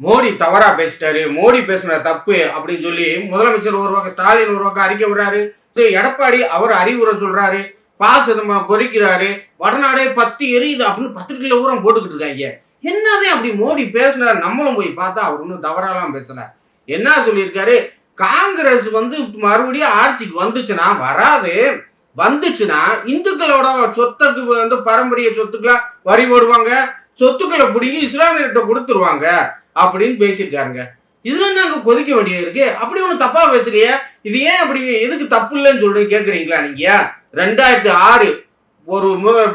மோடி தவறா பேசிட்டாரு, மோடி பேசுன தப்பு அப்படின்னு சொல்லி முதலமைச்சர் ஒரு பக்கம், ஸ்டாலின் ஒரு பக்கம் அறிக்கை விடுறாரு. எடப்பாடி அவர் அறிவுரை சொல்றாரு, ப. சிதம்பரம் கொதிக்கிறாரு, வடநாடே பத்தி எரியுது அப்படின்னு பத்திரிகையில ஊரம் போட்டுக்கிட்டு இருக்காங்க. என்னதே அப்படி மோடி பேசினார்? நம்மளும் போய் பார்த்தா அவர் ஒன்றும் தவறாலாம் பேசல. என்ன சொல்லியிருக்காரு? காங்கிரஸ் மறுபடியும் ஆட்சிக்கு வந்துச்சுன்னா, வராது, வந்துச்சுன்னா இந்துக்களோட சொத்துக்கு பாரம்பரிய சொத்துக்கெல்லாம் வரி போடுவாங்க, சொத்துக்களை பிடிங்கி இஸ்லாமியர்கிட்ட கொடுத்துருவாங்க அப்படின்னு பேசியிருக்காருங்க. இதுல நாங்க கொதிக்க வேண்டியது இருக்கு. அப்படி ஒண்ணு தப்பா பேசுறிய, இது ஏன் அப்படி, எதுக்கு தப்பு இல்லைன்னு சொல்றீங்க கேக்குறீங்களா நீங்க? 2006 ஒரு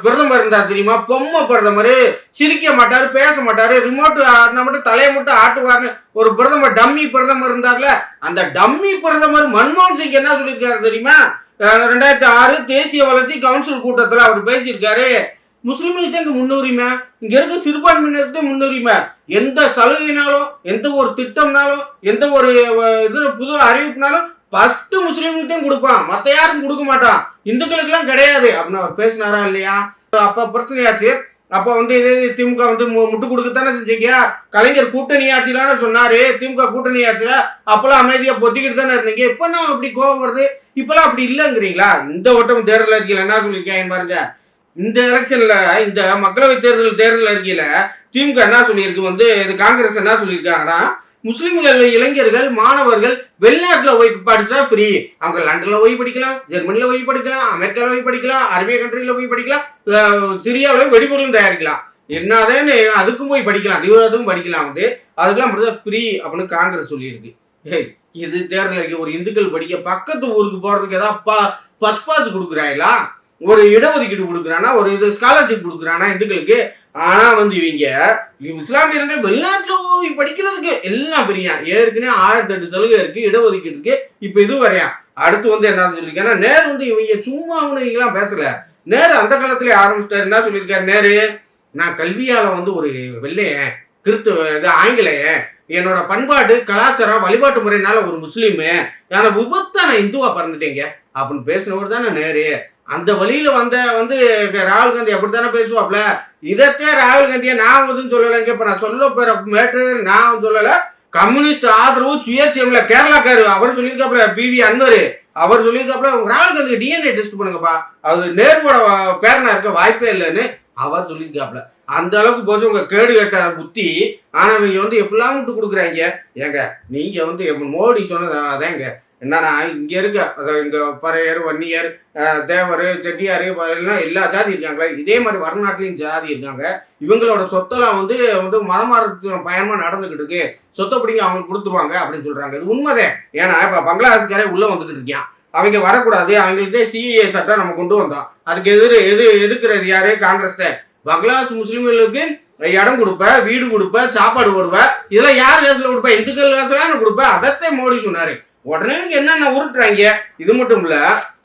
பிரதமர் இருந்தார் தெரியுமா? பொம்மை பிரதமர், சிரிக்க மாட்டாரு, பேச மாட்டாரு, ரிமோட் ஆட்டினா மட்டும் தலையை மட்டும் ஆட்டுவாருன்னு ஒரு பிரதமர், டம்மி பிரதமர் இருந்தார்ல. அந்த டம்மி பிரதமர் மன்மோகன் சிங் என்ன சொல்லியிருக்காரு தெரியுமா? 2006 தேசிய வளர்ச்சி கவுன்சில் கூட்டத்தில் அவர் பேசியிருக்காரு, முஸ்லிம்களுக்கு இங்க முன்னுரிமை, இங்க இருக்க சிறுபான்மையினருக்கு முன்னுரிமை, எந்த சலுகைனாலும், எந்த ஒரு திட்டம்னாலும், எந்த ஒரு இது புது அறிவிப்புனாலும் ஃபர்ஸ்ட் முஸ்லீம்களுக்கு கொடுப்பான், மற்ற யாரும் கொடுக்க மாட்டான், இந்துக்களுக்கு எல்லாம் கிடையாது அப்படின்னு அவர் பேசினாரா இல்லையா? அப்ப பிரச்சனையாச்சு. அப்ப திமுக முட்டு கொடுக்கத்தானே செஞ்சீங்க. கலைஞர் கூட்டணி ஆட்சியிலான சொன்னாரு, திமுக கூட்டணி ஆட்சியில அப்பெல்லாம் அமைதியா பொத்திக்கிட்டு தானே இருந்தீங்க. இப்ப நான் அப்படி கோபம் வருது, இப்பெல்லாம் அப்படி இல்லைங்கிறீங்களா? இந்த வட்டம் தேர்தல் அறிக்கையில என்ன சொல்லியிருக்கேன் பாருங்க. இந்த எலெக்ஷன்ல, இந்த மக்களவை தேர்தல் அறிக்கையில திமுக என்ன சொல்லியிருக்கு, இது காங்கிரஸ் என்ன சொல்லியிருக்காங்கன்னா, முஸ்லிம்கள் இளைஞர்கள் மாணவர்கள் வெளிநாட்டுல போய் படிச்சா ஃப்ரீ. அவங்க லண்டன்ல போய் படிக்கலாம், ஜெர்மனில போய் படிக்கலாம், அமெரிக்கால போய் படிக்கலாம், அரேபிய கண்ட்ரில போய் படிக்கலாம், சிரியால போய் வெடிபொருளும் தயாரிக்கலாம், என்னதான் அதுக்கும் போய் படிக்கலாம், தீவிரத்துக்கும் படிக்கலாம், அதுக்கெல்லாம் மட்டும்தான் ஃப்ரீ அப்படின்னு காங்கிரஸ் சொல்லியிருக்கு. இது தேர்தல் ஒரு இந்துக்கள் படிக்க பக்கத்து ஊருக்கு போறதுக்கு ஏதாவது பஸ் பாஸ் கொடுக்குறாங்களா? ஒரு இடஒதுக்கீடு கொடுக்குறானா, ஒரு இது ஸ்காலர்ஷிப் கொடுக்குறானா இந்துக்களுக்கு? ஆனா இவங்க இஸ்லாமியர்கள் வெளிநாட்டுல போய் படிக்கிறதுக்கு எல்லாம் பிரியா, ஏற்கனவே 1008 சலுகை இருக்கு, இடஒதுக்கீடு இருக்கு, இப்ப இது வரையா. அடுத்து என்ன சொல்லிருக்கேன்னா, நேரு இவங்க சும்மா இவங்கெல்லாம் பேசல. நேரு அந்த காலத்திலே ஆரம்பிச்சிட்டாரு. என்ன சொல்லியிருக்காரு நேரு? நான் கல்வியால ஒரு வெள்ளையன், கிறிஸ்துவ, ஆங்கிலேயன், என்னோட பண்பாடு கலாச்சாரம் வழிபாட்டு முறையினால ஒரு முஸ்லீமு, நான் விபத்தா நான் இந்துவா பிறந்துட்டேங்க அப்படின்னு பேசினவர் தானே நேரு. அந்த வழியில ராகுல் காந்தி அப்படித்தானே பேசுவாப்ல. இதத்தே ராகுல் காந்தியை நான் சொல்லலைங்க. இப்ப நான் சொல்ல போற மேட்ரு நான் சொல்லல. கம்யூனிஸ்ட் ஆதரவு சுயேட்சையில கேரளாக்காரு அவர் சொல்லியிருக்காப்ல, PV அன்வர் அவர் சொல்லியிருக்காப்ல, ராகுல் காந்தி DNA டெஸ்ட் பண்ணுங்கப்பா, அது நேருவோட பேரனா இருக்க வாய்ப்பே இல்லைன்னு அவர் சொல்லியிருக்காப்ல. அந்த அளவுக்கு போச்சு உங்க கேடு கட்ட புத்தி. ஆனா இவங்க எப்படிலாம் விட்டு கொடுக்குறாங்க. ஏங்க நீங்க மோடி சொன்னதாங்க என்னன்னா, இங்க இருக்க இங்க பறையர், வன்னியர், தேவர், செட்டியார் எல்லாம் எல்லா ஜாதி இருக்காங்களே, இதே மாதிரி வடநாட்டிலையும் ஜாதி இருக்காங்க. இவங்களோட சொத்தெல்லாம் மதமாற்றத்தின் பயமா நடந்துகிட்டு இருக்கு, சொத்தை பிடிங்க அவங்களுக்கு கொடுத்துருவாங்க அப்படின்னு சொல்றாங்க. இது உண்மைதான். ஏன்னா இப்ப பங்களாதேஷ்காரே உள்ள வந்துகிட்டு இருக்கான், அவங்க வரக்கூடாது, அவங்களுக்கு CAA சட்டம் நம்ம கொண்டு வந்தோம், அதுக்கு எதிர்க்கிறது யாரு? காங்கிரஸ். பங்களாதேஷ் முஸ்லிம்களுக்கு இடம் கொடுப்ப, வீடு கொடுப்ப, சாப்பாடு போடுவ, இதெல்லாம் யார் வேசல கொடுப்ப? இந்துக்கள் வேசலான்னு கொடுப்ப. அதத்தான் மோடி சொன்னாரு. உடனே என்னென்ன உருட்டுறாங்க. இது மட்டும் இல்ல,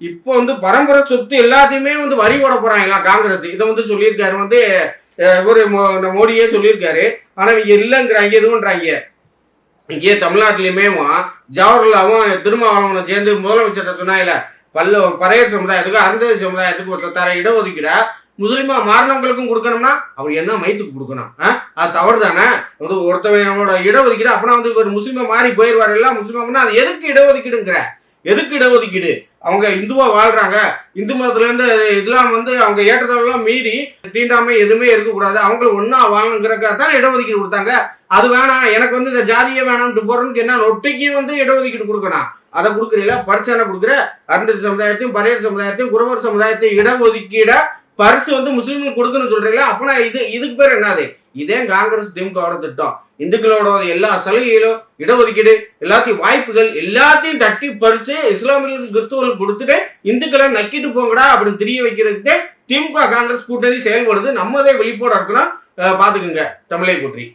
இப்போ பரம்பரை சொத்து எல்லாத்தையுமே வரி போட போறாங்களா காங்கிரஸ். இதை சொல்லியிருக்காரு ஒரு மோடியே சொல்லியிருக்காரு. ஆனா இங்க இல்லைங்கிறாங்க, இதுன்றாங்க. இங்கே தமிழ்நாட்டிலுமே ஜவஹர்லாலும் திருமாவளவனும் சேர்ந்து முதலமைச்சர் சொன்னாங்கல்ல, பறையர் சமுதாயத்துக்கு அருந்ததி சமுதாயத்துக்கு தர இடஒதுக்கீட முஸ்லிமா மாறினவங்களுக்கும் கொடுக்கணும்னா அவர் என்ன மைத்துக்கு கொடுக்கணும்? அது தவறு தானே. ஒருத்தவனோட இடஒதுக்கீடு அப்பனா ஒரு முஸ்லிமா மாறி போயிடுவார், எல்லாம் முஸ்லிமா. அது எதுக்கு இடஒதுக்கீடுங்கிற? எதுக்கு இடஒதுக்கீடு? அவங்க இந்துவா வாழ்றாங்க, இந்து மதத்துல இருந்து இதெல்லாம் அவங்க ஏற்றதெல்லாம் மீறி தீண்டாமை எதுவுமே இருக்கக்கூடாது, அவங்களுக்கு ஒன்னா வாழணுங்கிறக்காக இடஒதுக்கீடு கொடுத்தாங்க. அது வேணாம், எனக்கு இந்த ஜாதியே வேணாம்னு போறதுக்கு என்ன நொட்டிக்கு இடஒதுக்கீடு கொடுக்கணும். அதை கொடுக்குறீங்களா? பரிசு கொடுக்குற அருந்ததி சமுதாயத்தையும் பறையர் சமுதாயத்தையும் குறவர் சமுதாயத்தையும் இடஒதுக்கீட பரிசு முஸ்லீம்களுக்கு கொடுக்கணும்னு சொல்றீங்களா? அப்பனா இதுக்கு பேர் என்னது? இதே காங்கிரஸ் திமுகவோட திட்டம். இந்துக்களோட எல்லா சலுகைகளும், இடஒதுக்கீடு, எல்லாத்தையும் வாய்ப்புகள் எல்லாத்தையும் தட்டி பறிச்சு இஸ்லாமியர்களுக்கு கிறிஸ்துவர்களுக்கு கொடுத்துட்டு இந்துக்களை நக்கிட்டு போங்கடா அப்படின்னு தெரிய வைக்கிறதுக்கு திமுக காங்கிரஸ் கூட்டணி செயல்படுது. நம்மதே வெளிப்போட இருக்கணும். பாத்துக்குங்க. தமிழை போற்றி.